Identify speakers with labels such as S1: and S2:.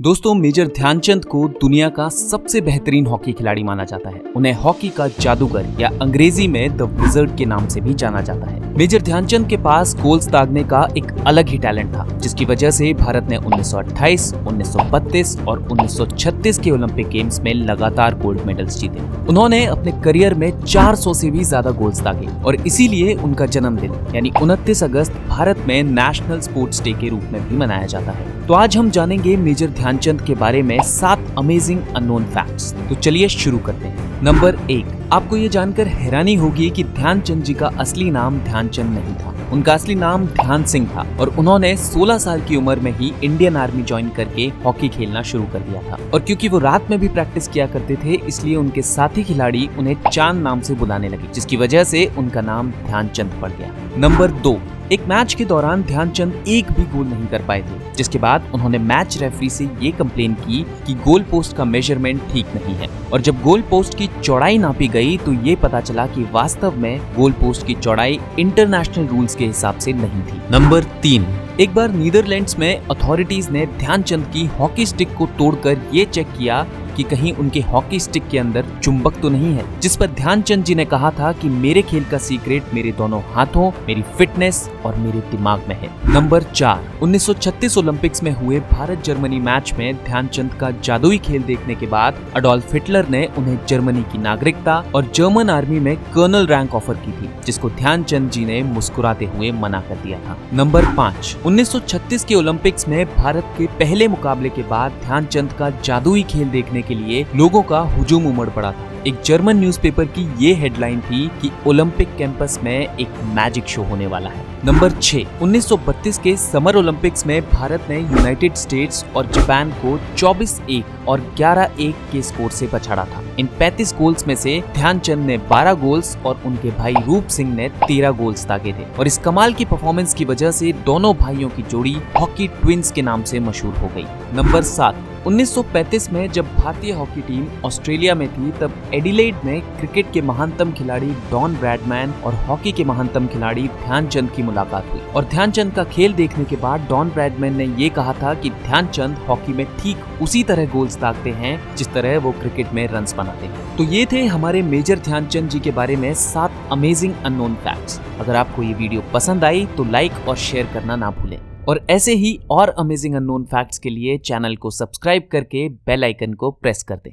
S1: दोस्तों, मेजर ध्यानचंद को दुनिया का सबसे बेहतरीन हॉकी खिलाड़ी माना जाता है। उन्हें हॉकी का जादूगर या अंग्रेजी में द विजर्ड के नाम से भी जाना जाता है। मेजर ध्यानचंद के पास गोल्स दागने का एक अलग ही टैलेंट था, जिसकी वजह से भारत ने 1928, 1932 और 1936 के ओलंपिक गेम्स में लगातार गोल्ड मेडल्स जीते। उन्होंने अपने करियर में 400 से भी ज्यादा गोल्स दागे और इसीलिए उनका जन्मदिन यानी 29 अगस्त भारत में नेशनल स्पोर्ट्स डे के रूप में भी मनाया जाता है। तो आज हम जानेंगे मेजर ध्यानचंद के बारे में 7 अमेजिंग अननोन फैक्ट्स। तो चलिए शुरू करते हैं। नंबर 1, आपको ये जानकर हैरानी होगी कि ध्यानचंद जी का असली नाम ध्यानचंद नहीं था। उनका असली नाम ध्यान सिंह था और उन्होंने 16 साल की उम्र में ही इंडियन आर्मी ज्वाइन करके हॉकी खेलना शुरू कर दिया था। और क्योंकि वो रात में भी प्रैक्टिस किया करते थे, इसलिए उनके साथी खिलाड़ी उन्हें चांद नाम से बुलाने लगे, जिसकी वजह से उनका नाम ध्यानचंद पड़ गया। नंबर 2, एक मैच के दौरान ध्यानचंद एक भी गोल नहीं कर पाए थे, जिसके बाद उन्होंने मैच रेफरी से ये कंप्लेन की कि गोल पोस्ट का मेजरमेंट ठीक नहीं है। और जब गोल पोस्ट की चौड़ाई नापी गई तो ये पता चला कि वास्तव में गोल पोस्ट की चौड़ाई इंटरनेशनल रूल्स के हिसाब से नहीं थी। नंबर 3, एक बार नीदरलैंड्स में अथॉरिटीज ने ध्यानचंद की हॉकी स्टिक को तोड़कर ये चेक किया कि कहीं उनके हॉकी स्टिक के अंदर चुंबक तो नहीं है, जिस पर ध्यानचंद जी ने कहा था कि मेरे खेल का सीक्रेट मेरे दोनों हाथों, मेरी फिटनेस और मेरे दिमाग में है। नंबर 4, 1936 ओलंपिक्स में हुए भारत जर्मनी मैच में ध्यानचंद का जादुई खेल देखने के बाद अडोल्फ हिटलर ने उन्हें जर्मनी की नागरिकता और जर्मन आर्मी में कर्नल रैंक ऑफर की थी, जिसको ध्यानचंद जी ने मुस्कुराते हुए मना कर दिया था। नंबर 5, 1936 के ओलंपिक्स में भारत के पहले मुकाबले के बाद ध्यानचंद का जादुई खेल देखने के लिए लोगों का हुजूम उमड़ पड़ा था। एक जर्मन न्यूज़पेपर की ये हेडलाइन थी कि ओलंपिक कैंपस में एक मैजिक शो होने वाला है। नंबर 6, 1932 के समर ओलंपिक्स में भारत ने यूनाइटेड स्टेट्स और जापान को 24-1 और 11-1 के स्कोर से पछाड़ा था। इन 35 गोल्स में से ध्यानचंद ने 12 गोल्स और उनके भाई रूप सिंह ने 13 गोल्स दागे थे। और इस कमाल की परफॉर्मेंस की वजह से दोनों भाइयों की जोड़ी हॉकी ट्विंस के नाम से मशहूर हो गई। नंबर 7, 1935 में जब भारतीय हॉकी टीम ऑस्ट्रेलिया में थी, तब एडिलेड में क्रिकेट के महानतम खिलाड़ी डॉन ब्रैडमैन और हॉकी के महानतम खिलाड़ी ध्यानचंद की मुलाकात हुई। और ध्यानचंद का खेल देखने के बाद डॉन ब्रैडमैन ने ये कहा था कि ध्यानचंद हॉकी में ठीक उसी तरह गोल्स दागते हैं जिस तरह वो क्रिकेट में रन्स बनाते हैं। तो ये थे हमारे मेजर ध्यानचंद जी के बारे में 7 अमेजिंग अननोन फैक्ट्स। अगर आपको ये वीडियो पसंद आई तो लाइक और शेयर करना ना भूलें। और ऐसे ही और अमेजिंग अननोन फैक्ट्स के लिए चैनल को सब्सक्राइब करके बेल आइकन को प्रेस कर दें।